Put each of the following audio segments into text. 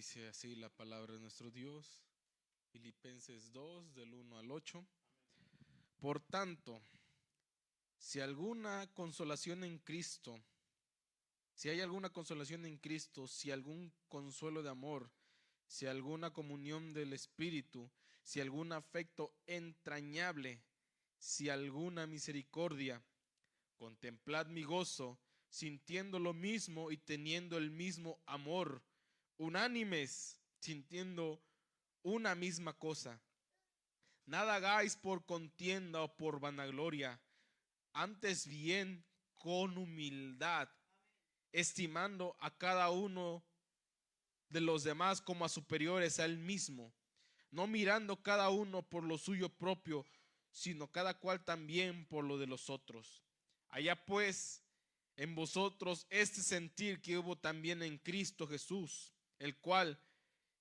Dice así la palabra de nuestro Dios, Filipenses 2, del 1 al 8. Por tanto, si alguna consolación en Cristo, si hay alguna consolación en Cristo, si algún consuelo de amor, si alguna comunión del Espíritu, si algún afecto entrañable, si alguna misericordia, contemplad mi gozo, sintiendo lo mismo y teniendo el mismo amor, unánimes, sintiendo una misma cosa. Nada hagáis por contienda o por vanagloria, antes bien con humildad, estimando a cada uno de los demás como a superiores a él mismo, no mirando cada uno por lo suyo propio, sino cada cual también por lo de los otros. Allá pues en vosotros este sentir que hubo también en Cristo Jesús, el cual,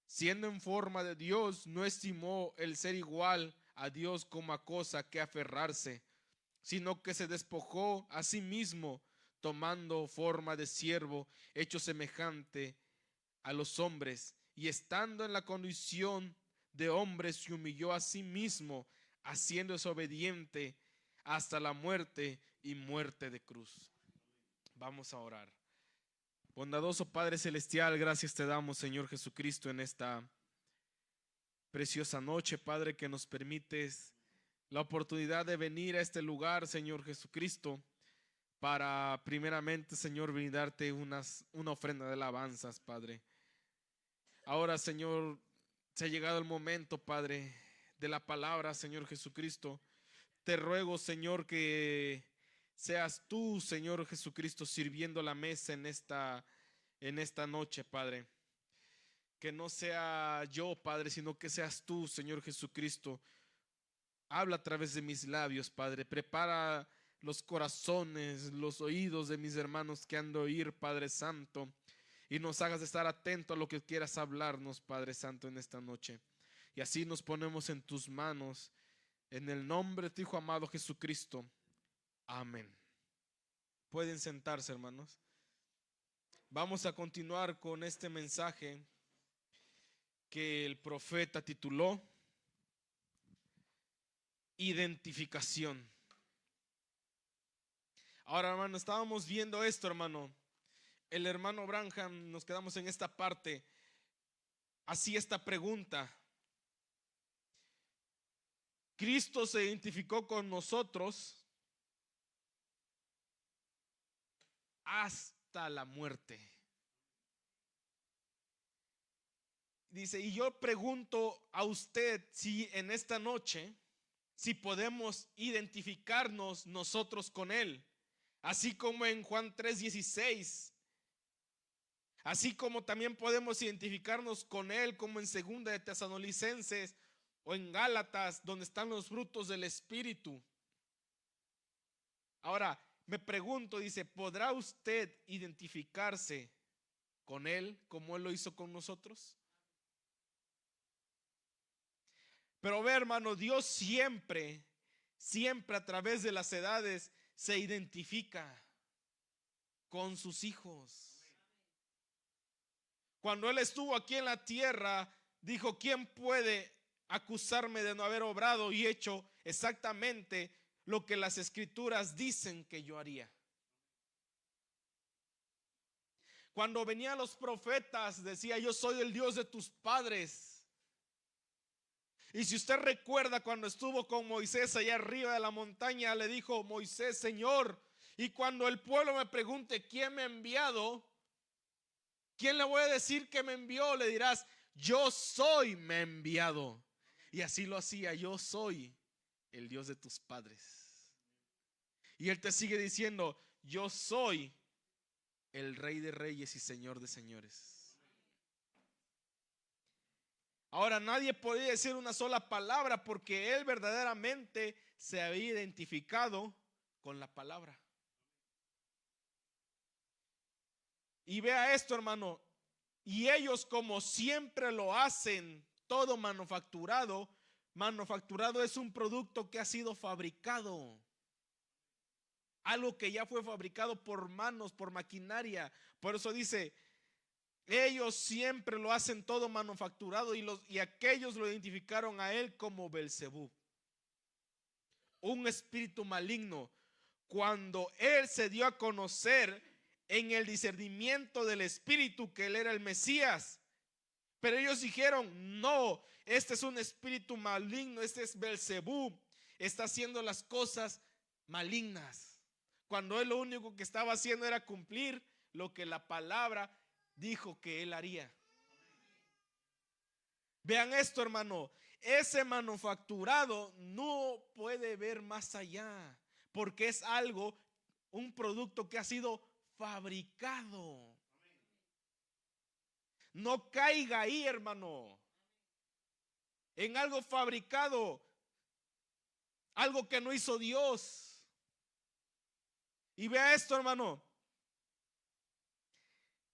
siendo en forma de Dios, no estimó el ser igual a Dios como a cosa que aferrarse, sino que se despojó a sí mismo, tomando forma de siervo, hecho semejante a los hombres, y estando en la condición de hombre, se humilló a sí mismo, haciéndose obediente hasta la muerte y muerte de cruz. Vamos a orar. Bondadoso Padre Celestial, gracias te damos, Señor Jesucristo, en esta preciosa noche, Padre, que nos permites la oportunidad de venir a este lugar, Señor Jesucristo, para primeramente, Señor, brindarte una ofrenda de alabanzas, Padre. Ahora, Señor, se ha llegado el momento, Padre, de la palabra, Señor Jesucristo. Te ruego, Señor, que seas tú, Señor Jesucristo, sirviendo la mesa en esta noche, Padre. Que no sea yo, Padre, sino que seas tú, Señor Jesucristo. Habla a través de mis labios, Padre. Prepara los corazones, los oídos de mis hermanos que han de oír, Padre Santo. Y nos hagas estar atentos a lo que quieras hablarnos, Padre Santo, en esta noche. Y así nos ponemos en tus manos, en el nombre de tu Hijo amado Jesucristo. Amén. Pueden sentarse, hermanos. Vamos a continuar con este mensaje que el profeta tituló Identificación. Ahora, hermano, estábamos viendo esto, hermano. El hermano Branham, nos quedamos en esta parte, hacía esta pregunta. Cristo se identificó con nosotros hasta la muerte. Dice, y yo pregunto a usted si en esta noche, si podemos identificarnos nosotros con Él, así como en Juan 3:16, así como también podemos identificarnos con Él como en Segunda de Tesalonicenses o en Gálatas, donde están los frutos del Espíritu. Ahora, me pregunto, dice, ¿podrá usted identificarse con Él como Él lo hizo con nosotros? Pero ve, hermano, Dios siempre a través de las edades se identifica con sus hijos. Cuando Él estuvo aquí en la tierra, dijo, ¿quién puede acusarme de no haber obrado y hecho exactamente lo que las escrituras dicen que yo haría? Cuando venían los profetas, decía, yo soy el Dios de tus padres. Y si usted recuerda cuando estuvo con Moisés allá arriba de la montaña, le dijo Moisés, Señor, y cuando el pueblo me pregunte quién me ha enviado, ¿quién le voy a decir que me envió? Le dirás, yo soy, me he enviado. Y así lo hacía, yo soy el Dios de tus padres. Y él te sigue diciendo, yo soy el Rey de Reyes y Señor de Señores. Ahora nadie podía decir una sola palabra porque él verdaderamente se había identificado con la palabra. Y vea esto, hermano, y ellos como siempre lo hacen, todo manufacturado es un producto que ha sido fabricado. Algo que ya fue fabricado por manos, por maquinaria. Por eso dice, Ellos siempre lo hacen todo manufacturado y aquellos lo identificaron a él como Belzebú, un espíritu maligno. Cuando él se dio a conocer en el discernimiento del espíritu que él era el Mesías, pero ellos dijeron: no, este es un espíritu maligno, este es Belzebú, está haciendo las cosas malignas, cuando él lo único que estaba haciendo era cumplir lo que la palabra dijo que él haría. Vean esto, hermano, ese manufacturado no puede ver más allá, porque es algo, un producto que ha sido fabricado. No caiga ahí, hermano, en algo fabricado, algo que no hizo Dios. Y vea esto, hermano,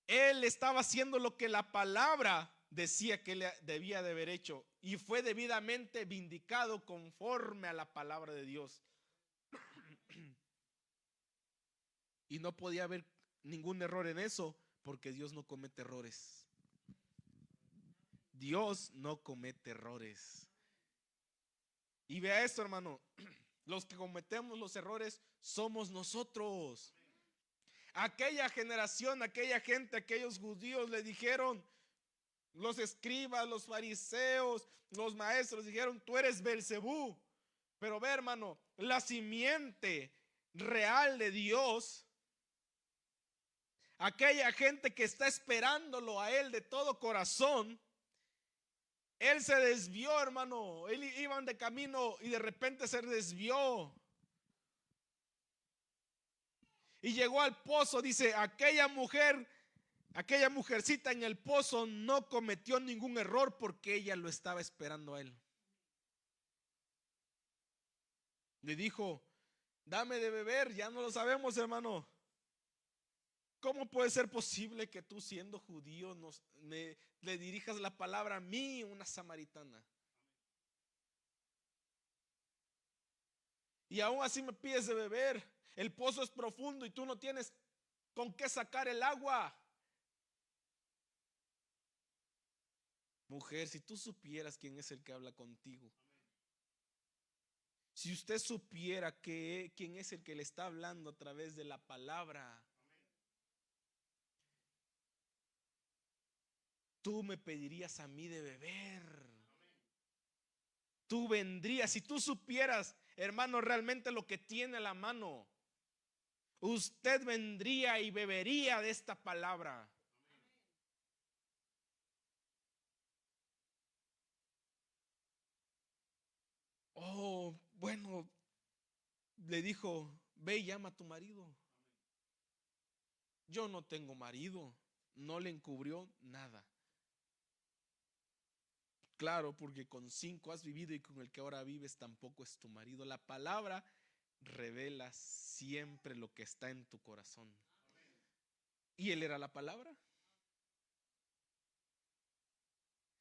él estaba haciendo lo que la palabra decía que él debía de haber hecho, y fue debidamente vindicado conforme a la palabra de Dios. Y no podía haber ningún error en eso, porque Dios no comete errores. Dios no comete errores. Y vea esto, hermano, los que cometemos los errores somos nosotros. Aquella generación, aquella gente, aquellos judíos le dijeron, los escribas, los fariseos, los maestros dijeron: tú eres Belzebú. Pero ve, hermano, la simiente real de Dios, aquella gente que está esperándolo a él de todo corazón, él se desvió, hermano. Él iban de camino y de repente se desvió y llegó al pozo. Dice: aquella mujercita en el pozo no cometió ningún error, porque ella lo estaba esperando a él. Le dijo: dame de beber. Ya no lo sabemos, hermano. ¿Cómo puede ser posible que tú, siendo judío, le dirijas la palabra a mí, una samaritana? Y aún así me pides de beber. El pozo es profundo y tú no tienes con qué sacar el agua. Mujer, si tú supieras quién es el que habla contigo, si usted supiera quién es el que le está hablando a través de la palabra, tú me pedirías a mí de beber. Tú vendrías, si tú supieras, hermano, realmente lo que tiene a la mano, usted vendría y bebería de esta palabra. Oh, bueno, le dijo: ve y llama a tu marido. Yo no tengo marido. No le encubrió nada. Claro, porque con 5 has vivido y con el que ahora vives tampoco es tu marido. La palabra revela siempre lo que está en tu corazón. Y él era la palabra.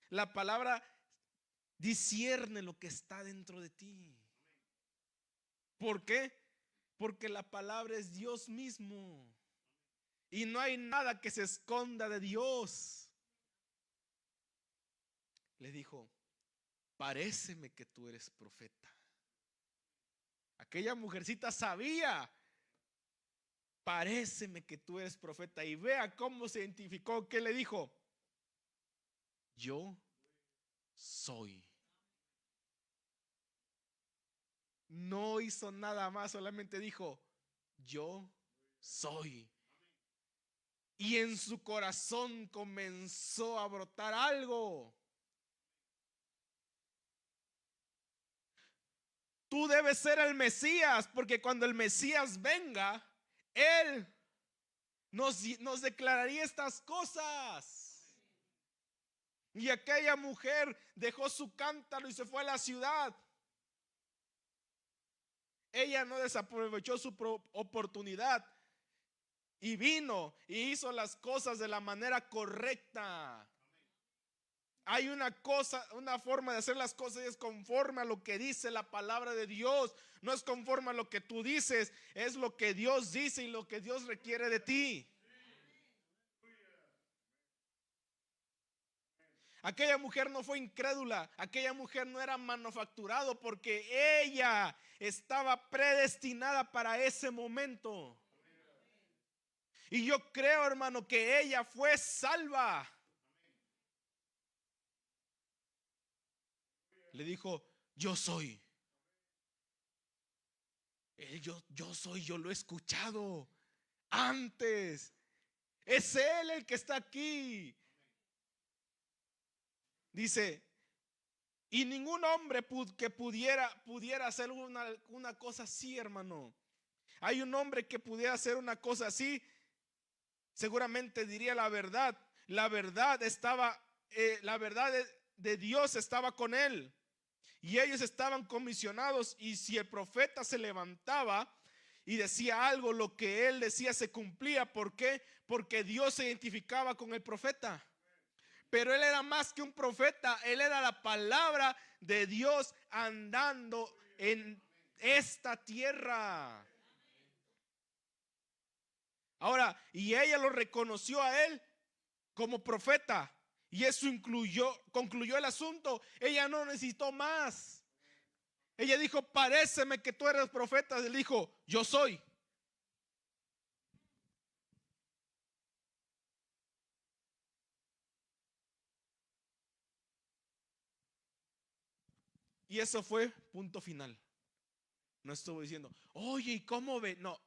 La palabra discierne lo que está dentro de ti. ¿Por qué? Porque la palabra es Dios mismo. Y no hay nada que se esconda de Dios. Le dijo: paréceme que tú eres profeta. Aquella mujercita sabía: paréceme que tú eres profeta. Y vea cómo se identificó. ¿Qué le dijo? Yo soy. No hizo nada más, solamente dijo: yo soy. Y en su corazón comenzó a brotar algo. Tú debes ser el Mesías, porque cuando el Mesías venga, Él nos declararía estas cosas. Y aquella mujer dejó su cántaro y se fue a la ciudad. Ella no desaprovechó su oportunidad y vino y hizo las cosas de la manera correcta. Hay una forma de hacer las cosas y es conforme a lo que dice la palabra de Dios. No es conforme a lo que tú dices, es lo que Dios dice y lo que Dios requiere de ti. Aquella mujer no fue incrédula, aquella mujer no era manufacturado, porque ella estaba predestinada para ese momento. Y yo creo, hermano, que ella fue salva. Le dijo, yo soy. Yo soy, yo lo he escuchado antes. Es Él el que está aquí. Dice, y ningún hombre que pudiera hacer una cosa así, hermano. Hay un hombre que pudiera hacer una cosa así, seguramente diría la verdad. La verdad estaba, la verdad de Dios estaba con él. Y ellos estaban comisionados, y si el profeta se levantaba y decía algo, lo que él decía se cumplía. ¿Por qué? Porque Dios se identificaba con el profeta. Pero él era más que un profeta, él era la palabra de Dios andando en esta tierra. Ahora, y ella lo reconoció a él como profeta, y eso concluyó el asunto. Ella no necesitó más. Ella dijo, paréceme que tú eres profeta. Él dijo, yo soy. Y eso fue punto final. No estuvo diciendo, oye, ¿y cómo ve? No,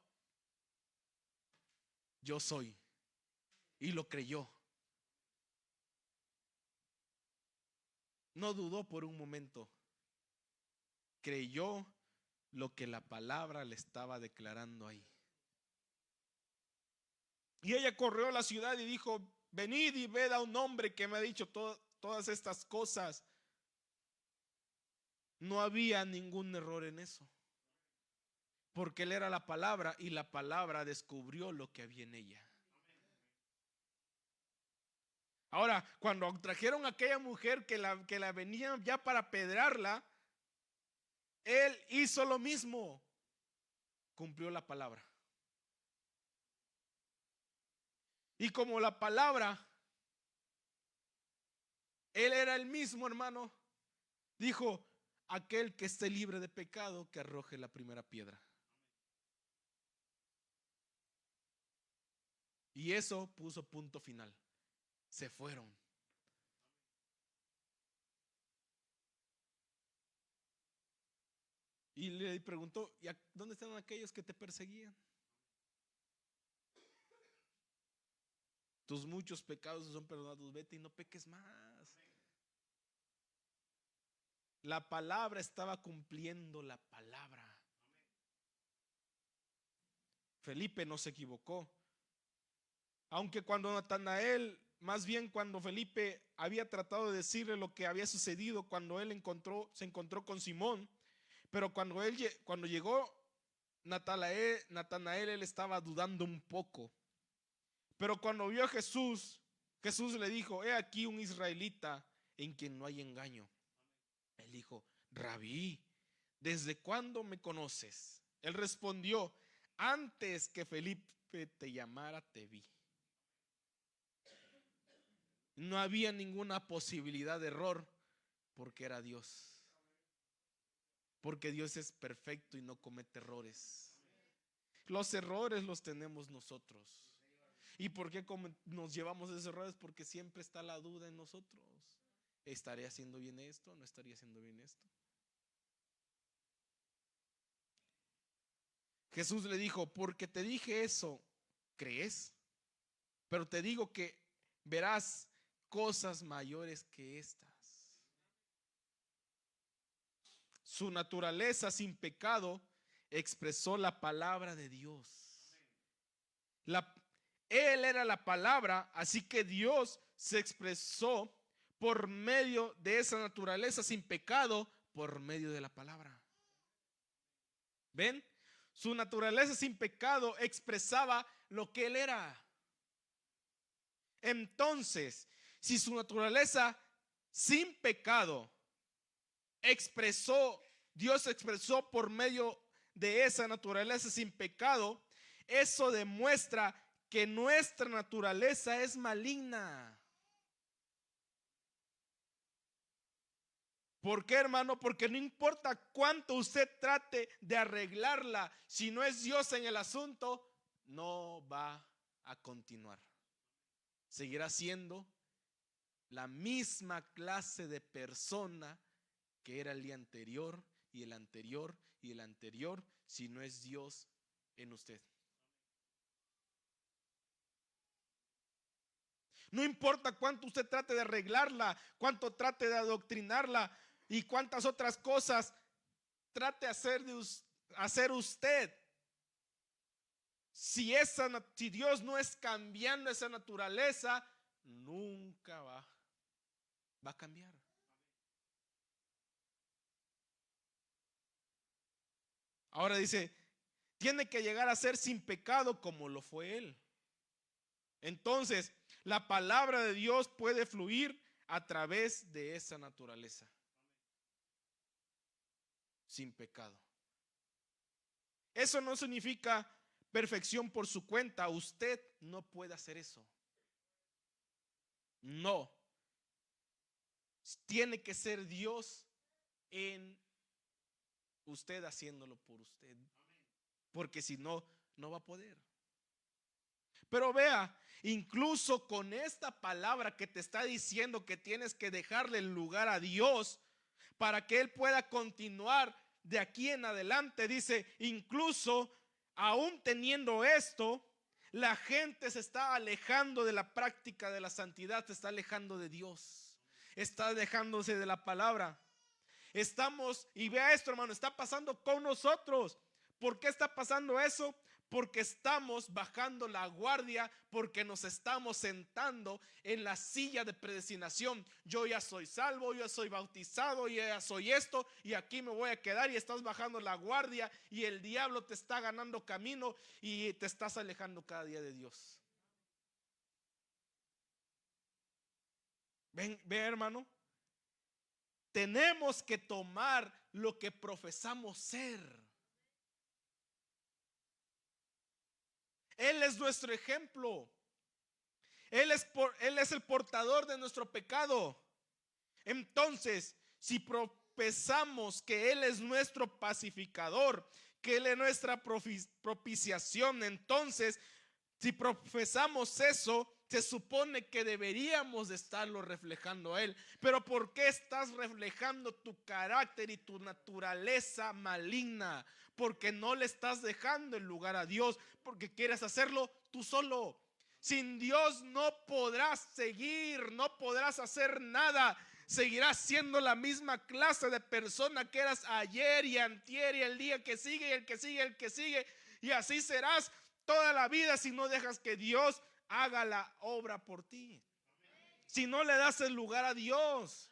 yo soy. Y lo creyó. No dudó por un momento. Creyó lo que la palabra le estaba declarando ahí. Y ella corrió a la ciudad y dijo, venid y ved a un hombre que me ha dicho todas estas cosas. No había ningún error en eso, porque él era la palabra, y la palabra descubrió lo que había en ella. Ahora, cuando trajeron a aquella mujer que la venían ya para apedrearla, él hizo lo mismo. Cumplió la palabra. Y como la palabra, él era el mismo, hermano, dijo, aquel que esté libre de pecado, que arroje la primera piedra. Y eso puso punto final. Se fueron. Y le preguntó, ¿y dónde están aquellos que te perseguían? Tus muchos pecados son perdonados, vete y no peques más. La palabra estaba cumpliendo la palabra. Felipe no se equivocó. Aunque cuando Natanael, más bien cuando Felipe había tratado de decirle lo que había sucedido cuando él se encontró con Simón, pero cuando llegó Natanael, él estaba dudando un poco. Pero cuando vio a Jesús, Jesús le dijo, he aquí un israelita en quien no hay engaño. Él dijo, Rabí, ¿desde cuándo me conoces? Él respondió, antes que Felipe te llamara, te vi. No había ninguna posibilidad de error, porque era Dios. Porque Dios es perfecto y no comete errores. Los errores los tenemos nosotros. ¿Y por qué nos llevamos esos errores? Porque siempre está la duda en nosotros. ¿Estaré haciendo bien esto? ¿No estaría haciendo bien esto? Jesús le dijo, porque te dije eso, ¿crees? Pero te digo que verás cosas mayores que estas. Su naturaleza sin pecado expresó la palabra de Dios. Él era la palabra, así que Dios se expresó por medio de esa naturaleza sin pecado, por medio de la palabra. ¿Ven? Su naturaleza sin pecado expresaba lo que él era. Entonces, si su naturaleza sin pecado Dios expresó por medio de esa naturaleza sin pecado, eso demuestra que nuestra naturaleza es maligna. ¿Por qué, hermano? Porque no importa cuánto usted trate de arreglarla, si no es Dios en el asunto, no va a continuar. Seguirá siendo la misma clase de persona que era el día anterior y el anterior y el anterior, si no es Dios en usted. No importa cuánto usted trate de arreglarla, cuánto trate de adoctrinarla y cuántas otras cosas trate de hacer usted. Si Dios no es cambiando esa naturaleza, nunca va a cambiar. Ahora dice, tiene que llegar a ser sin pecado como lo fue Él. Entonces, la palabra de Dios puede fluir a través de esa naturaleza. Sin pecado. Eso no significa perfección por su cuenta. Usted no puede hacer eso. No. Tiene que ser Dios en usted haciéndolo por usted. Porque si no, no va a poder. Pero vea, incluso con esta palabra que te está diciendo que tienes que dejarle el lugar a Dios para que Él pueda continuar de aquí en adelante, dice, incluso aún teniendo esto, la gente se está alejando de la práctica de la santidad, se está alejando de Dios, está alejándose de la palabra. Y vea esto, hermano, está pasando con nosotros. ¿Por qué está pasando eso? Porque estamos bajando la guardia, porque nos estamos sentando en la silla de predestinación. Yo ya soy salvo, yo ya soy bautizado, yo ya soy esto, y aquí me voy a quedar, y estás bajando la guardia, y el diablo te está ganando camino, y te estás alejando cada día de Dios. Ven, hermano. Tenemos que tomar lo que profesamos ser. Él es nuestro ejemplo. Él es el portador de nuestro pecado. Entonces, si profesamos que Él es nuestro pacificador, que Él es nuestra propiciación, entonces, si profesamos eso, se supone que deberíamos de estarlo reflejando a Él. Pero ¿por qué estás reflejando tu carácter y tu naturaleza maligna? Porque no le estás dejando el lugar a Dios, porque quieres hacerlo tú solo. Sin Dios no podrás seguir, no podrás hacer nada. Seguirás siendo la misma clase de persona que eras ayer y antier y el día que sigue y el que sigue, el que sigue. Y así serás toda la vida si no dejas que Dios haga la obra por ti. Si no le das el lugar a Dios.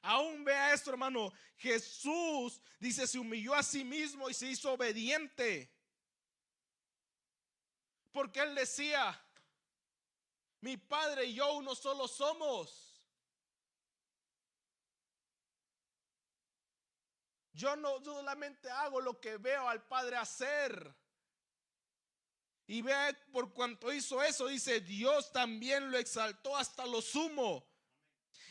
Aún vea esto, hermano. Jesús, dice, se humilló a sí mismo y se hizo obediente. Porque Él decía, mi Padre y yo uno solo somos. Yo no solamente hago lo que veo al Padre hacer. Y vea, por cuanto hizo eso, dice, Dios también lo exaltó hasta lo sumo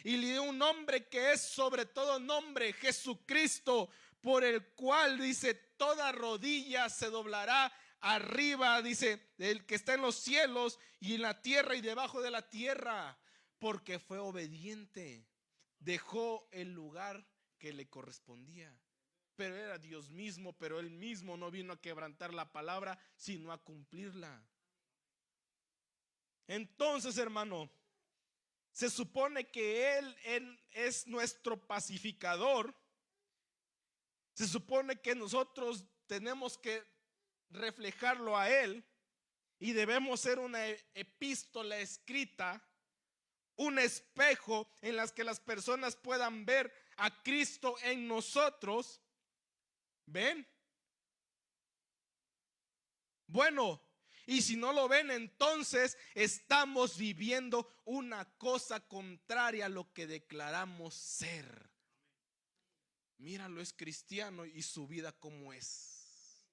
y le dio un nombre que es sobre todo nombre, Jesucristo, por el cual, dice, toda rodilla se doblará arriba, dice, el que está en los cielos y en la tierra y debajo de la tierra, porque fue obediente, dejó el lugar que le correspondía. Pero era Dios mismo, pero Él mismo no vino a quebrantar la palabra, sino a cumplirla. Entonces, hermano, se supone que Él es nuestro pacificador. Se supone que nosotros tenemos que reflejarlo a Él y debemos ser una epístola escrita, un espejo en las que las personas puedan ver a Cristo en nosotros. ¿Ven? Bueno, y si no lo ven, entonces estamos viviendo una cosa contraria a lo que declaramos ser. Míralo, es cristiano y su vida como es.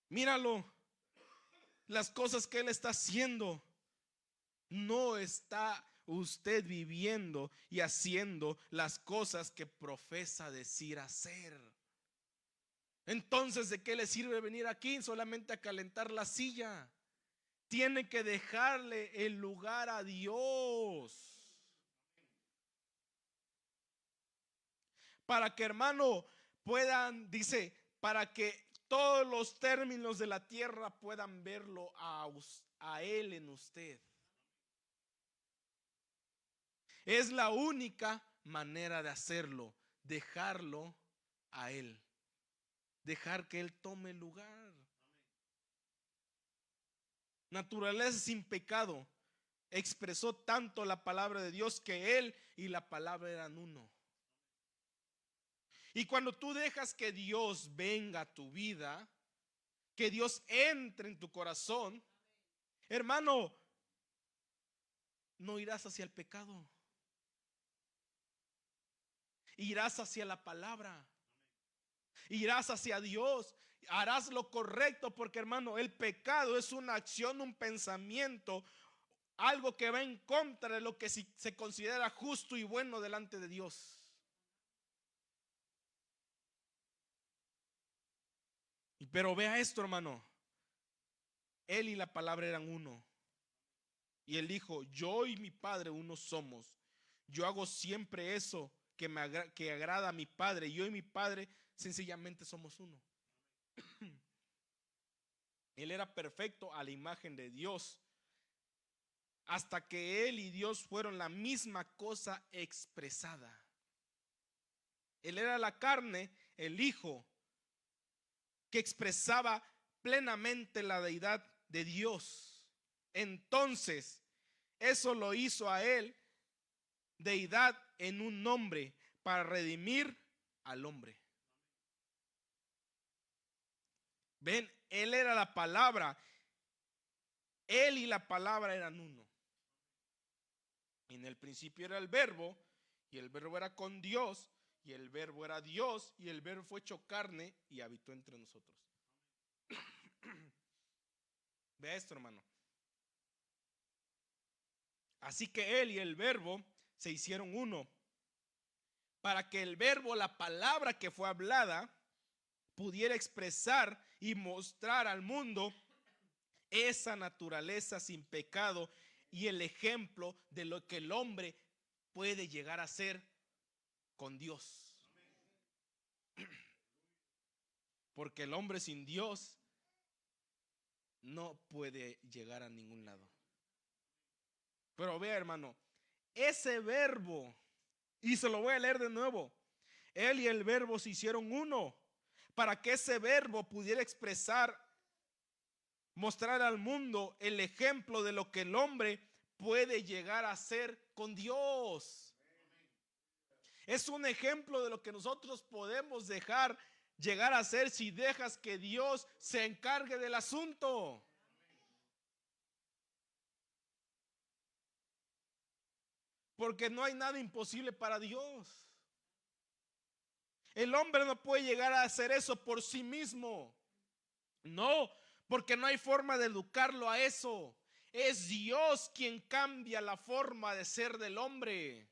Míralo, las cosas que él está haciendo. No está usted viviendo y haciendo las cosas que profesa decir hacer. Entonces, ¿de qué le sirve venir aquí solamente a calentar la silla? Tiene que dejarle el lugar a Dios. Para que, hermano, puedan, dice, para que todos los términos de la tierra puedan verlo a Él en usted. Es la única manera de hacerlo, dejarlo a Él. Dejar que Él tome el lugar. Naturaleza sin pecado expresó tanto la palabra de Dios que Él y la palabra eran uno. Y cuando tú dejas que Dios venga a tu vida, que Dios entre en tu corazón, hermano, no irás hacia el pecado. Irás hacia la palabra. Irás hacia Dios. Harás lo correcto porque, hermano, el pecado es una acción, un pensamiento, algo que va en contra de lo que se considera justo y bueno delante de Dios. Pero vea esto, hermano. Él y la palabra eran uno. Y él dijo, yo y mi Padre uno somos. Yo hago siempre eso que agrada a mi Padre. Yo y mi Padre sencillamente somos uno. Él era perfecto a la imagen de Dios. Hasta que él y Dios fueron la misma cosa expresada. Él era la carne, el Hijo, que expresaba plenamente la deidad de Dios. Entonces, eso lo hizo a él deidad en un hombre para redimir al hombre. Ven, él era la palabra. Él y la palabra eran uno. En el principio era el verbo, y el verbo era con Dios, y el verbo era Dios, y el verbo fue hecho carne y habitó entre nosotros. Vea esto, hermano. Así que él y el verbo se hicieron uno, para que el verbo, la palabra que fue hablada, pudiera expresar y mostrar al mundo esa naturaleza sin pecado y el ejemplo de lo que el hombre puede llegar a ser con Dios. Porque el hombre sin Dios no puede llegar a ningún lado. Pero vea, hermano, ese verbo, y se lo voy a leer de nuevo, él y el verbo se hicieron uno, para que ese verbo pudiera expresar, mostrar al mundo el ejemplo de lo que el hombre puede llegar a ser con Dios. Es un ejemplo de lo que nosotros podemos llegar a ser si dejas que Dios se encargue del asunto. Porque no hay nada imposible para Dios. El hombre no puede llegar a hacer eso por sí mismo. No, porque no hay forma de educarlo a eso. Es Dios quien cambia la forma de ser del hombre.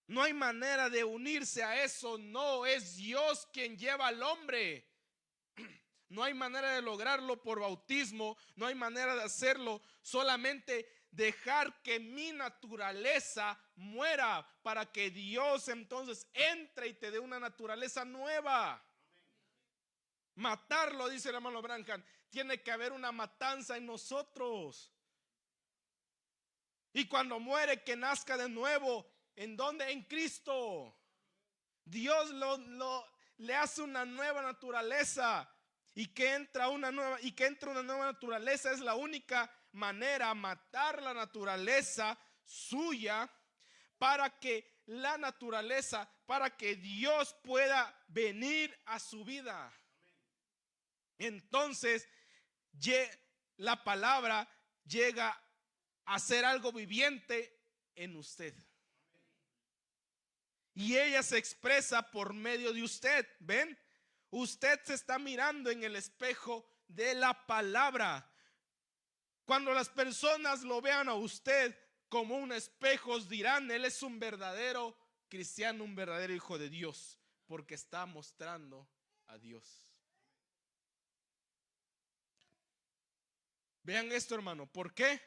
No hay manera de unirse a eso. No, es Dios quien lleva al hombre. No hay manera de lograrlo por bautismo. No hay manera de hacerlo. Solamente dejar que mi naturaleza muera para que Dios entonces entre y te dé una naturaleza nueva. Matarlo, dice el hermano Branham. Tiene que haber una matanza en nosotros. Y cuando muere, que nazca de nuevo. ¿En dónde? En Cristo. Dios le hace una nueva naturaleza. Y que entra una nueva naturaleza. Es la única manera, matar la naturaleza suya para que la naturaleza, para que Dios pueda venir a su vida. Entonces la palabra llega a ser algo viviente en usted. Y ella se expresa por medio de usted. ¿Ven? Usted se está mirando en el espejo de la palabra. Cuando las personas lo vean a usted, como un espejo, dirán, él es un verdadero cristiano, un verdadero hijo de Dios, porque está mostrando a Dios. Vean esto, hermano. ¿Por qué?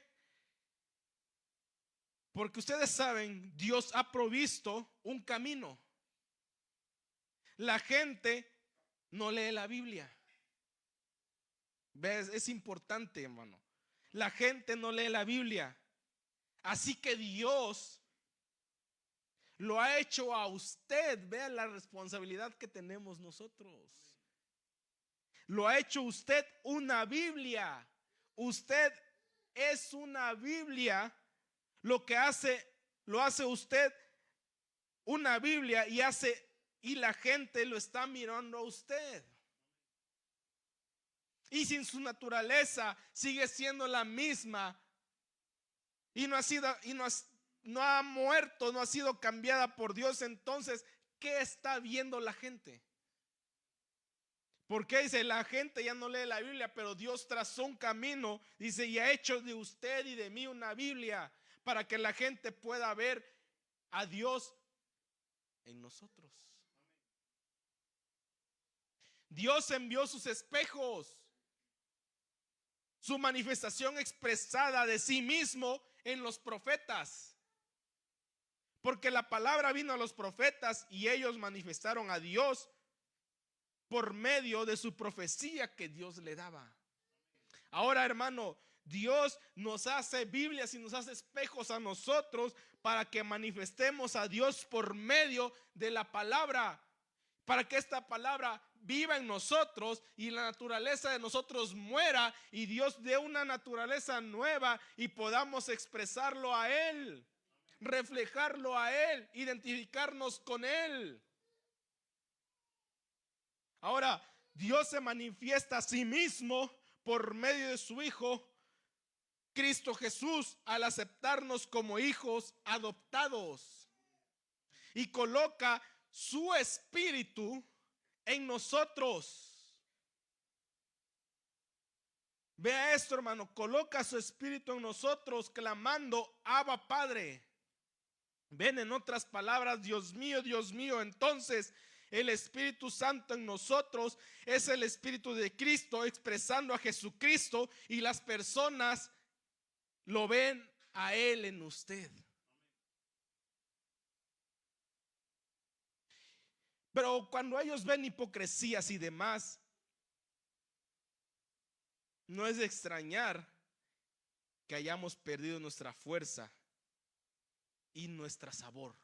Porque ustedes saben, Dios ha provisto un camino. La gente no lee la Biblia. ¿Ves? Es importante, hermano. La gente no lee la Biblia. Así que Dios lo ha hecho a usted. Vean la responsabilidad que tenemos nosotros. Lo ha hecho usted una Biblia. Usted es una Biblia. Lo hace usted una Biblia y la gente lo está mirando a usted. Y sin su naturaleza sigue siendo la misma y no ha muerto, no ha sido cambiada por Dios. Entonces, ¿qué está viendo la gente? Porque dice, la gente ya no lee la Biblia, pero Dios trazó un camino, dice, y ha hecho de usted y de mí una Biblia para que la gente pueda ver a Dios en nosotros. Dios envió sus espejos, su manifestación expresada de sí mismo en los profetas. Porque la palabra vino a los profetas y ellos manifestaron a Dios por medio de su profecía que Dios le daba. Ahora, hermano, Dios nos hace Biblias y nos hace espejos a nosotros para que manifestemos a Dios por medio de la palabra, para que esta palabra viva en nosotros y la naturaleza de nosotros muera y Dios dé una naturaleza nueva y podamos expresarlo a Él, reflejarlo a Él, identificarnos con Él. Ahora, Dios se manifiesta a sí mismo por medio de su Hijo, Cristo Jesús, al aceptarnos como hijos adoptados y coloca su espíritu en nosotros. Vea esto, hermano, coloca su espíritu en nosotros clamando, Abba Padre. Ven, en otras palabras, Dios mío. Entonces el Espíritu Santo en nosotros es el Espíritu de Cristo expresando a Jesucristo y las personas lo ven a Él en usted. Pero cuando ellos ven hipocresías y demás, no es de extrañar que hayamos perdido nuestra fuerza y nuestro sabor.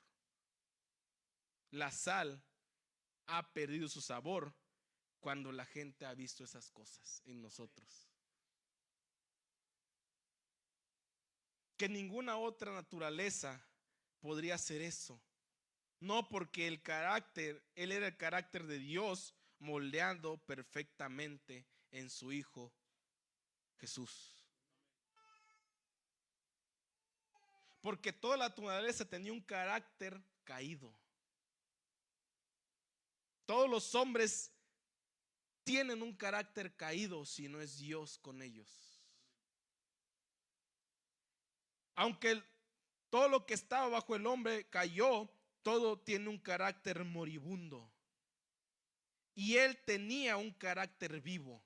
La sal ha perdido su sabor cuando la gente ha visto esas cosas en nosotros. Que ninguna otra naturaleza podría hacer eso. No, porque él era el carácter de Dios moldeando perfectamente en su Hijo Jesús. Porque toda la naturaleza tenía un carácter caído. Todos los hombres tienen un carácter caído si no es Dios con ellos. Aunque todo lo que estaba bajo el hombre cayó, todo tiene un carácter moribundo. Y él tenía un carácter vivo.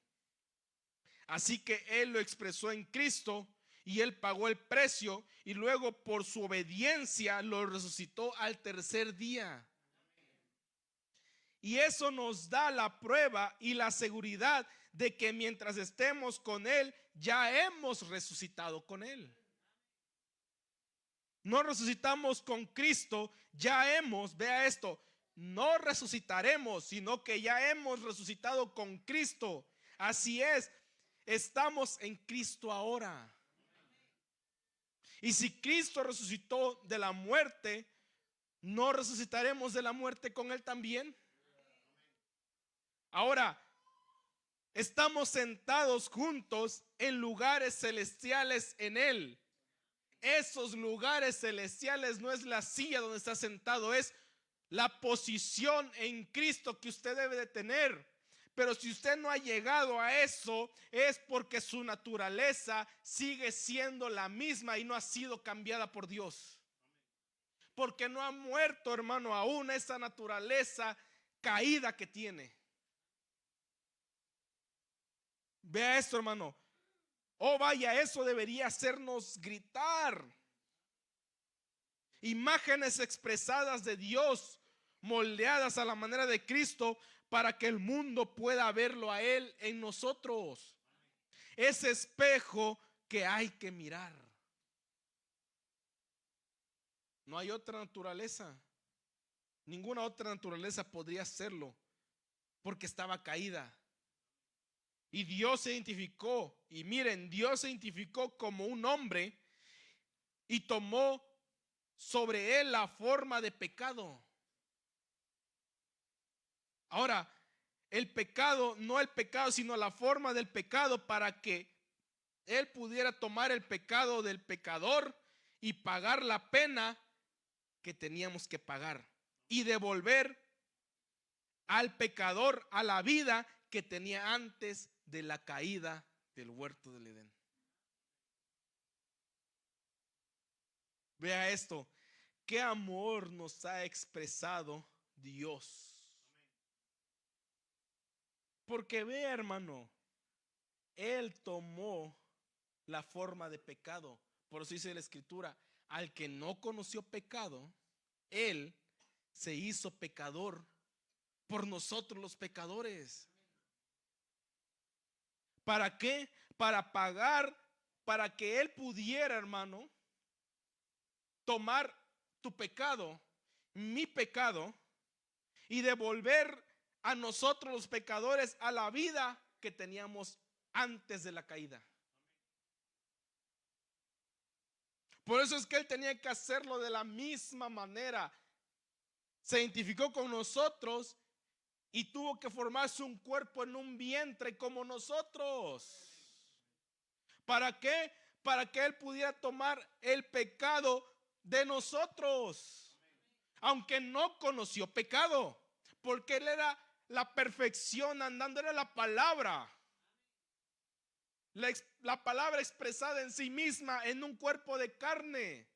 Así que él lo expresó en Cristo y él pagó el precio y luego por su obediencia lo resucitó al tercer día. Y eso nos da la prueba y la seguridad de que mientras estemos con Él, ya hemos resucitado con Él. No resucitamos con Cristo, vea esto, no resucitaremos, sino que ya hemos resucitado con Cristo. Así es, estamos en Cristo ahora. Y si Cristo resucitó de la muerte, ¿no resucitaremos de la muerte con Él también? Ahora, estamos sentados juntos en lugares celestiales en Él. Esos lugares celestiales no es la silla donde está sentado, es la posición en Cristo que usted debe de tener. Pero si usted no ha llegado a eso, es porque su naturaleza sigue siendo la misma y no ha sido cambiada por Dios. Porque no ha muerto, hermano, aún esa naturaleza caída que tiene. Vea esto, hermano. Oh, vaya, eso debería hacernos gritar. Imágenes expresadas de Dios, moldeadas a la manera de Cristo, para que el mundo pueda verlo a Él en nosotros. Ese espejo que hay que mirar. No hay otra naturaleza. Ninguna otra naturaleza podría hacerlo, porque estaba caída. Y Dios se identificó, y miren, Dios se identificó como un hombre y tomó sobre él la forma de pecado. Ahora, el pecado, no el pecado, sino la forma del pecado, para que él pudiera tomar el pecado del pecador y pagar la pena que teníamos que pagar y devolver al pecador a la vida que tenía antes de la caída del huerto del Edén. Vea esto, qué amor nos ha expresado Dios. Porque vea, hermano, Él tomó la forma de pecado. Por eso dice la Escritura, al que no conoció pecado, Él se hizo pecador por nosotros los pecadores. ¿Para qué? Para pagar, para que Él pudiera, hermano, tomar tu pecado, mi pecado, y devolver a nosotros los pecadores a la vida que teníamos antes de la caída. Por eso es que Él tenía que hacerlo de la misma manera. Se identificó con nosotros y tuvo que formarse un cuerpo en un vientre como nosotros. ¿Para qué? Para que Él pudiera tomar el pecado de nosotros. Aunque no conoció pecado, porque Él era la perfección andando, era la palabra. La palabra expresada en sí misma en un cuerpo de carne.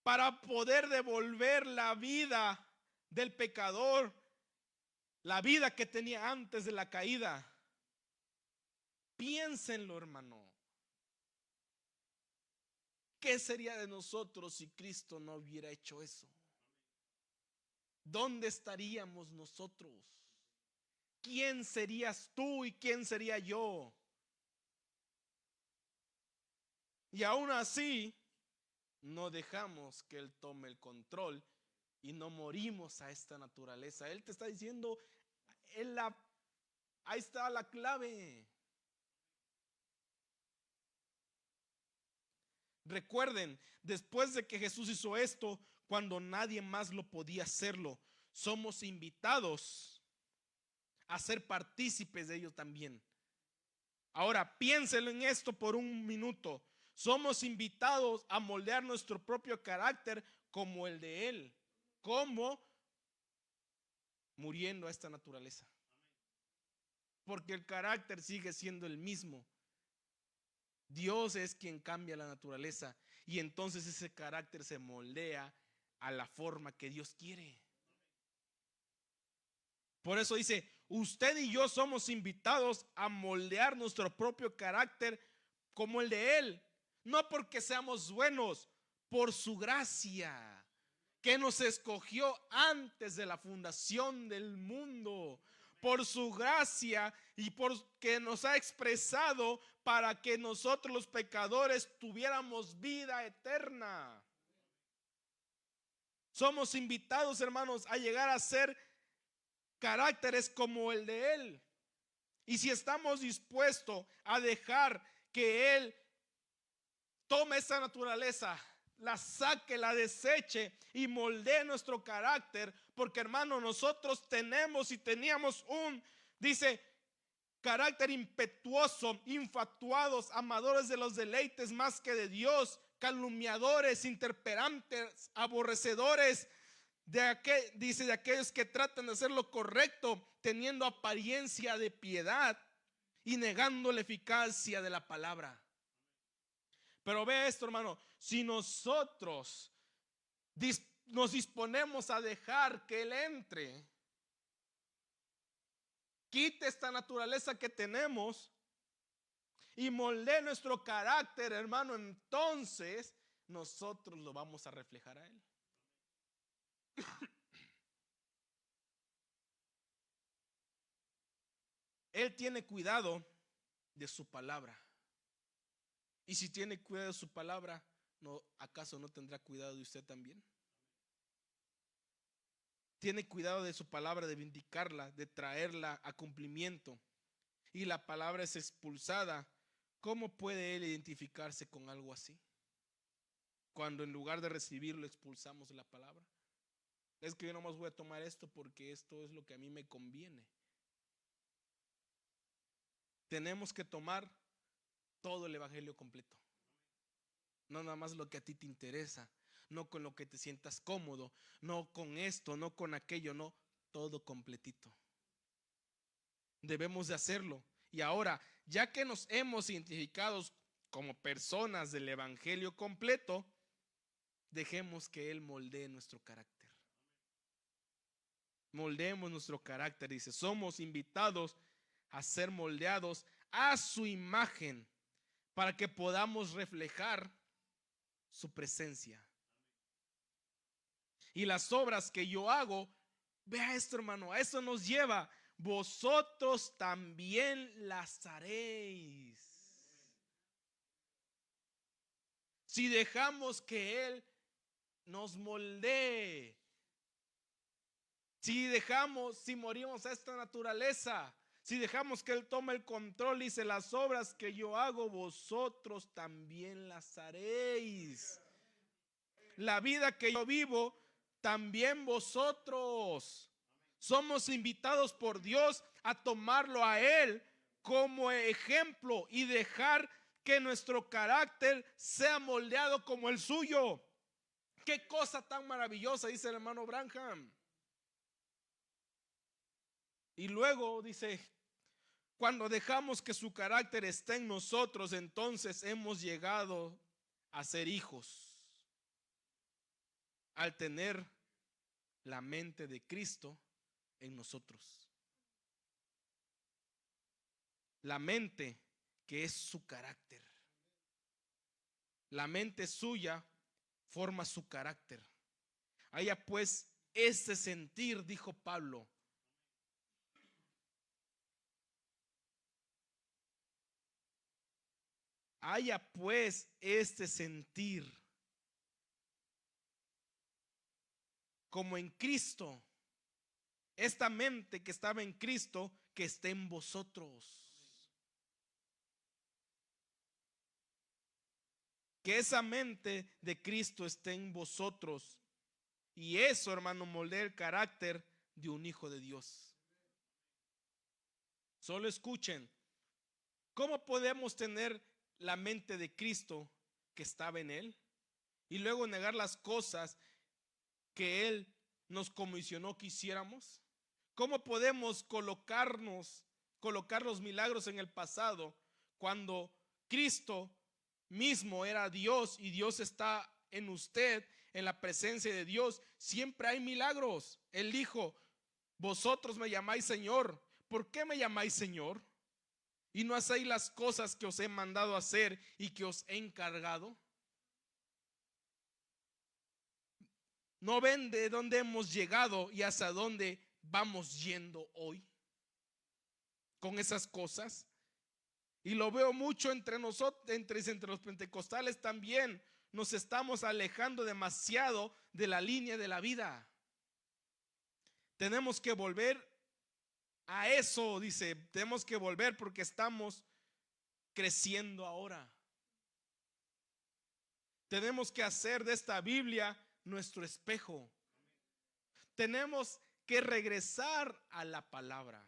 Para poder devolver la vida del pecador, la vida que tenía antes de la caída. Piénsenlo, hermano. ¿Qué sería de nosotros si Cristo no hubiera hecho eso? ¿Dónde estaríamos nosotros? ¿Quién serías tú y quién sería yo? Y aún así, no dejamos que Él tome el control y no morimos a esta naturaleza. Él te está diciendo, ahí está la clave. Recuerden, después de que Jesús hizo esto, cuando nadie más lo podía hacerlo, somos invitados a ser partícipes de ello también. Ahora, piénsenlo en esto por un minuto. Somos invitados a moldear nuestro propio carácter como el de Él. ¿Cómo? Muriendo a esta naturaleza. Porque el carácter sigue siendo el mismo. Dios es quien cambia la naturaleza y entonces ese carácter se moldea a la forma que Dios quiere. Por eso dice, usted y yo somos invitados a moldear nuestro propio carácter como el de Él. No porque seamos buenos, por su gracia, que nos escogió antes de la fundación del mundo. Por su gracia y porque nos ha expresado para que nosotros los pecadores tuviéramos vida eterna. Somos invitados, hermanos, a llegar a ser caracteres como el de Él. Y si estamos dispuestos a dejar que Él tome esa naturaleza, la saque, la deseche y moldee nuestro carácter, porque hermano, nosotros tenemos y teníamos dice, carácter impetuoso, infatuados, amadores de los deleites más que de Dios, calumniadores, interperantes, aborrecedores dice de aquellos que tratan de hacer lo correcto, teniendo apariencia de piedad y negando la eficacia de la palabra. Pero ve esto, hermano, si nosotros nos disponemos a dejar que Él entre, quite esta naturaleza que tenemos y moldee nuestro carácter, hermano, entonces nosotros lo vamos a reflejar a Él. Él tiene cuidado de su palabra. Y si tiene cuidado de su palabra, ¿acaso no tendrá cuidado de usted también? Tiene cuidado de su palabra, de vindicarla, de traerla a cumplimiento. Y la palabra es expulsada. ¿Cómo puede él identificarse con algo así? Cuando en lugar de recibirlo expulsamos la palabra. Es que yo nomás voy a tomar esto porque esto es lo que a mí me conviene. Tenemos que tomar todo el evangelio completo. No nada más lo que a ti te interesa, no con lo que te sientas cómodo, no con esto, no con aquello, no, todo completito. Debemos de hacerlo. Y ahora, ya que nos hemos identificado como personas del evangelio completo, dejemos que Él moldee nuestro carácter. Moldeemos nuestro carácter, dice, somos invitados a ser moldeados a su imagen para que podamos reflejar su presencia. Y las obras que yo hago, vea esto, hermano, a eso nos lleva. Vosotros también las haréis. Si dejamos que Él nos moldee, si morimos a esta naturaleza, si dejamos que Él tome el control, dice, las obras que yo hago, vosotros también las haréis. La vida que yo vivo, también vosotros. Somos invitados por Dios a tomarlo a Él como ejemplo y dejar que nuestro carácter sea moldeado como el suyo. Qué cosa tan maravillosa, dice el hermano Branham. Y luego dice, cuando dejamos que su carácter esté en nosotros, entonces hemos llegado a ser hijos. Al tener la mente de Cristo en nosotros. La mente que es su carácter. La mente suya forma su carácter. Haya pues este sentir, dijo Pablo. Haya pues este sentir como en Cristo. Esta mente que estaba en Cristo, que esté en vosotros. Que esa mente de Cristo esté en vosotros. Y eso, hermano, moldea el carácter de un hijo de Dios. Solo escuchen. ¿Cómo podemos tener la mente de Cristo que estaba en Él y luego negar las cosas que Él nos comisionó que hiciéramos? ¿Cómo podemos colocar los milagros en el pasado cuando Cristo mismo era Dios y Dios está en usted, en la presencia de Dios? Siempre hay milagros. Él dijo, vosotros me llamáis Señor. ¿Por qué me llamáis Señor? ¿Y no hacéis las cosas que os he mandado hacer y que os he encargado? ¿No ven de dónde hemos llegado y hacia dónde vamos yendo hoy con esas cosas? Y lo veo mucho entre nosotros, entre los pentecostales también. Nos estamos alejando demasiado de la línea de la vida. Tenemos que volver a eso, dice. Tenemos que volver porque estamos creciendo ahora. Tenemos que hacer de esta Biblia nuestro espejo. Tenemos que regresar a la palabra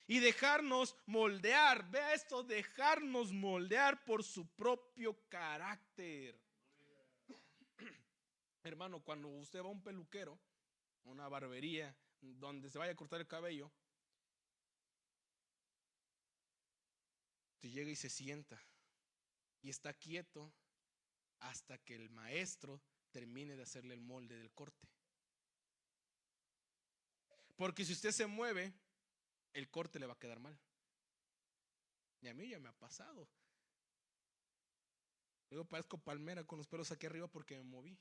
y dejarnos moldear. Vea esto, dejarnos moldear por su propio carácter. Hermano, cuando usted va a un peluquero, a una barbería, donde se vaya a cortar el cabello, usted llega y se sienta y está quieto hasta que el maestro termine de hacerle el molde del corte. Porque si usted se mueve, el corte le va a quedar mal. Y a mí ya me ha pasado. Luego parezco palmera con los pelos aquí arriba porque me moví.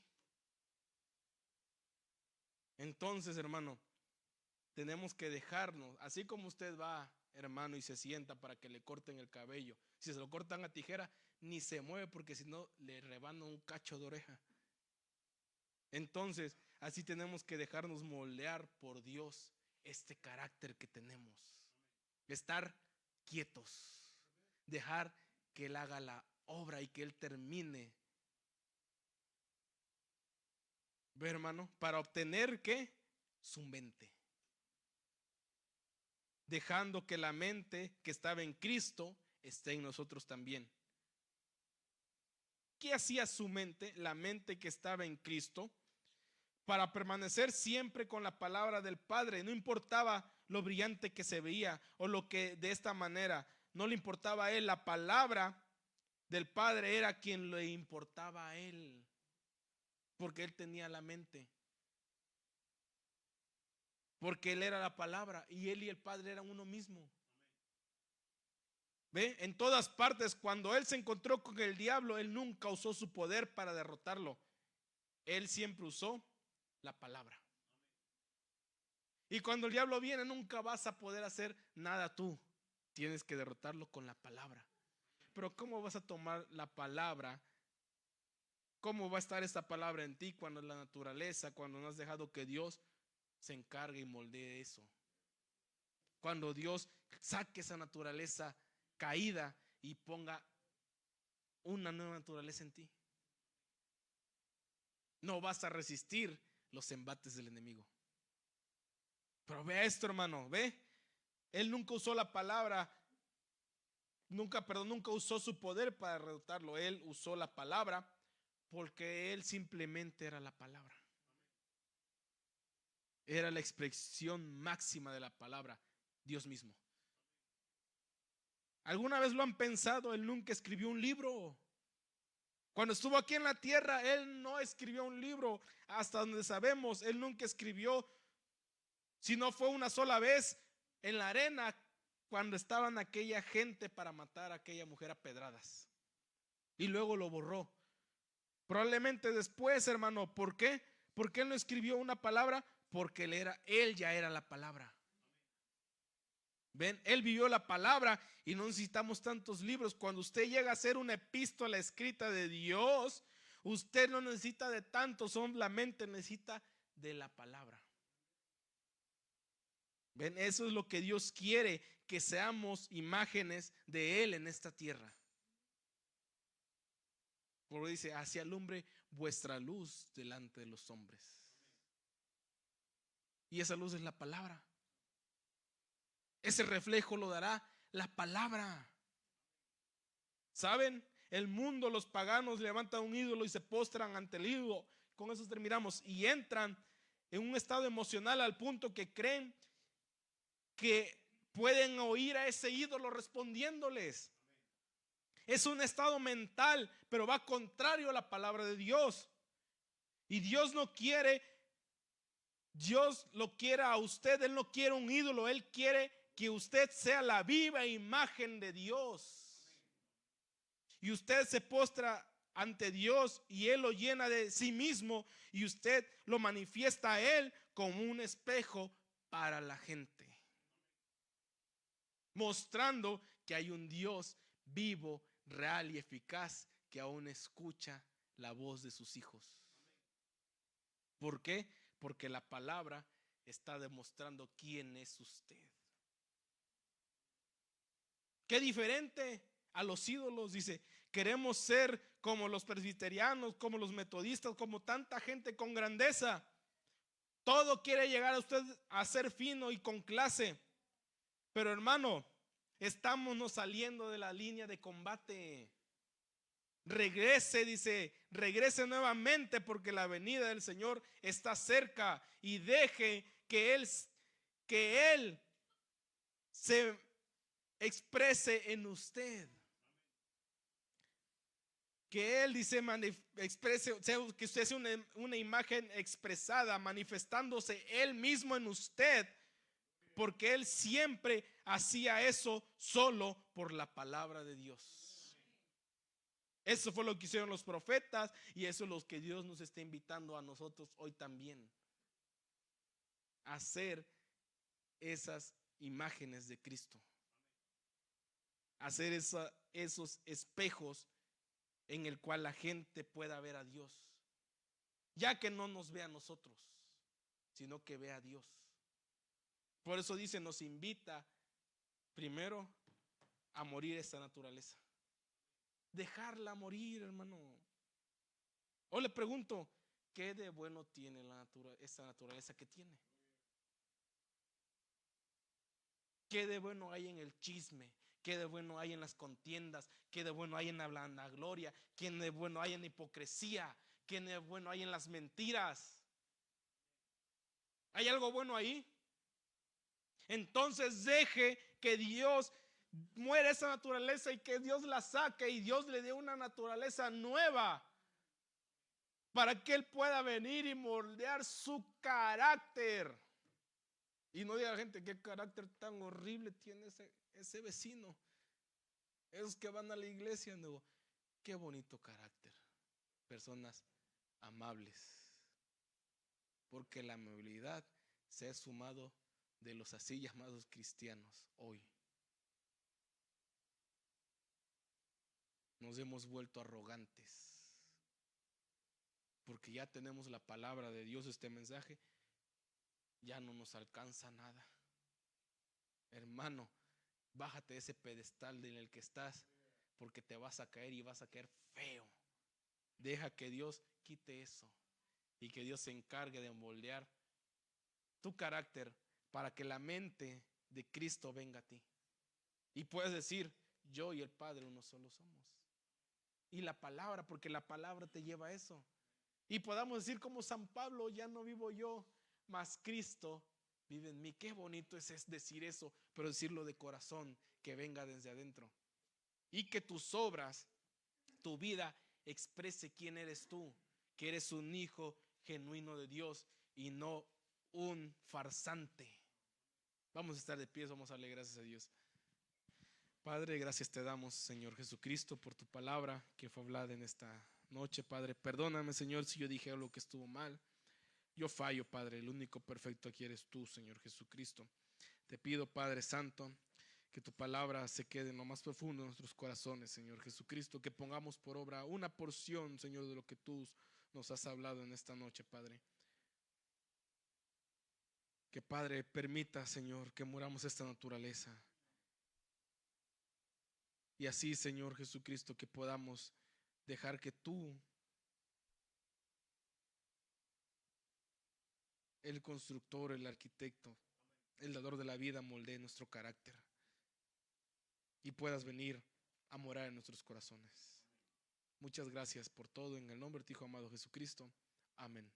Entonces, hermano, tenemos que dejarnos, así como usted va, hermano, y se sienta para que le corten el cabello. Si se lo cortan a tijera, ni se mueve porque si no le rebanan un cacho de oreja. Entonces, así tenemos que dejarnos moldear por Dios este carácter que tenemos. Estar quietos, dejar que Él haga la obra y que Él termine. ¿Ve, hermano? Para obtener ¿qué? Su mente. Dejando que la mente que estaba en Cristo esté en nosotros también. ¿Qué hacía su mente? La mente que estaba en Cristo, para permanecer siempre con la palabra del Padre. No importaba lo brillante que se veía o lo que de esta manera, no le importaba a él. La palabra del Padre era quien le importaba a él, porque él tenía la mente, porque él era la palabra y él y el Padre eran uno mismo. ¿Ve? En todas partes, cuando él se encontró con el diablo, él nunca usó su poder para derrotarlo. Él siempre usó la palabra. Y cuando el diablo viene, nunca vas a poder hacer nada tú. Tienes que derrotarlo con la palabra. Pero ¿cómo vas a tomar la palabra? ¿Cómo va a estar esta palabra en ti cuando la naturaleza, cuando no has dejado que Dios se encargue y moldee eso? Cuando Dios saque esa naturaleza caída y ponga una nueva naturaleza en ti. No vas a resistir los embates del enemigo. Pero vea esto, hermano, ve. Él nunca usó la palabra, nunca usó su poder para derrotarlo. Él usó la palabra porque él simplemente era la palabra. Era la expresión máxima de la palabra, Dios mismo. ¿Alguna vez lo han pensado? Él nunca escribió un libro. Cuando estuvo aquí en la tierra, él no escribió un libro. Hasta donde sabemos, él nunca escribió, si no fue una sola vez en la arena, cuando estaban aquella gente para matar a aquella mujer a pedradas. Y luego lo borró. Probablemente después, hermano. ¿Por qué? Porque él no escribió una palabra, porque él ya era la palabra. Ven, él vivió la palabra y no necesitamos tantos libros. Cuando usted llega a hacer una epístola escrita de Dios, usted no necesita de tanto, solamente necesita de la palabra. Ven, eso es lo que Dios quiere, que seamos imágenes de Él en esta tierra. Porque dice, así alumbre vuestra luz delante de los hombres. Y esa luz es la palabra. Ese reflejo lo dará la palabra. ¿Saben? El mundo, los paganos levantan un ídolo y se postran ante el ídolo. Con eso terminamos. Y entran en un estado emocional al punto que creen que pueden oír a ese ídolo respondiéndoles. Es un estado mental, pero va contrario a la palabra de Dios. Y Dios no quiere, Dios lo quiere a usted. Él no quiere un ídolo, Él quiere que usted sea la viva imagen de Dios. Y usted se postra ante Dios y Él lo llena de sí mismo y usted lo manifiesta a Él como un espejo para la gente, mostrando que hay un Dios vivo, real y eficaz que aún escucha la voz de sus hijos. ¿Por qué? Porque la palabra está demostrando quién es usted. Qué diferente a los ídolos. Dice, queremos ser como los presbiterianos, como los metodistas, como tanta gente con grandeza. Todo quiere llegar a usted a ser fino y con clase. Pero hermano, estamos saliendo de la línea de combate. regrese, dice, regrese nuevamente porque la venida del Señor está cerca, y deje que Él se exprese en usted. Que Él dice, exprese, que usted sea una imagen expresada, manifestándose Él mismo en usted, porque Él siempre hacía eso solo por la palabra de Dios. Eso fue lo que hicieron los profetas, y eso es lo que Dios nos está invitando a nosotros hoy también, a hacer esas imágenes de Cristo, hacer esos espejos en el cual la gente pueda ver a Dios, ya que no nos ve a nosotros, sino que ve a Dios. Por eso dice, nos invita primero a morir esta naturaleza, dejarla morir, hermano. O le pregunto, ¿qué de bueno tiene esta naturaleza que tiene? ¿Qué de bueno hay en el chisme? ¿Qué de bueno hay en las contiendas? ¿Qué de bueno hay en la vanagloria? ¿Qué de bueno hay en la hipocresía? ¿Qué de bueno hay en las mentiras? ¿Hay algo bueno ahí? Entonces deje que Dios muera esa naturaleza y que Dios la saque y Dios le dé una naturaleza nueva, para que Él pueda venir y moldear su carácter. Y no diga la gente, qué carácter tan horrible tiene ese vecino. Esos que van a la iglesia, no, qué bonito carácter. Personas amables. Porque la amabilidad se ha sumado de los así llamados cristianos hoy. Nos hemos vuelto arrogantes, porque ya tenemos la palabra de Dios, este mensaje, ya no nos alcanza nada. Hermano, bájate de ese pedestal en el que estás, porque te vas a caer y vas a caer feo. Deja que Dios quite eso y que Dios se encargue de moldear tu carácter para que la mente de Cristo venga a ti. Y puedes decir, yo y el Padre uno solo somos. Y la palabra, porque la palabra te lleva a eso. Y podamos decir como San Pablo, ya no vivo yo, mas Cristo vive en mí. Qué bonito es decir eso, pero decirlo de corazón, que venga desde adentro. Y que tus obras, tu vida, exprese quién eres tú, que eres un hijo genuino de Dios y no un farsante. Vamos a estar de pie, vamos a darle gracias a Dios. Padre, gracias te damos, Señor Jesucristo, por tu palabra que fue hablada en esta noche. Padre, perdóname, Señor, si yo dije algo que estuvo mal. Yo fallo, Padre, el único perfecto aquí eres tú, Señor Jesucristo. Te pido, Padre Santo, que tu palabra se quede en lo más profundo de nuestros corazones, Señor Jesucristo, que pongamos por obra una porción, Señor, de lo que tú nos has hablado en esta noche, Padre. Que, Padre, permita, Señor, que muramos esta naturaleza. Y así, Señor Jesucristo, que podamos dejar que tú, el constructor, el arquitecto, el dador de la vida, moldee nuestro carácter y puedas venir a morar en nuestros corazones. Muchas gracias por todo, en el nombre de tu Hijo amado Jesucristo. Amén.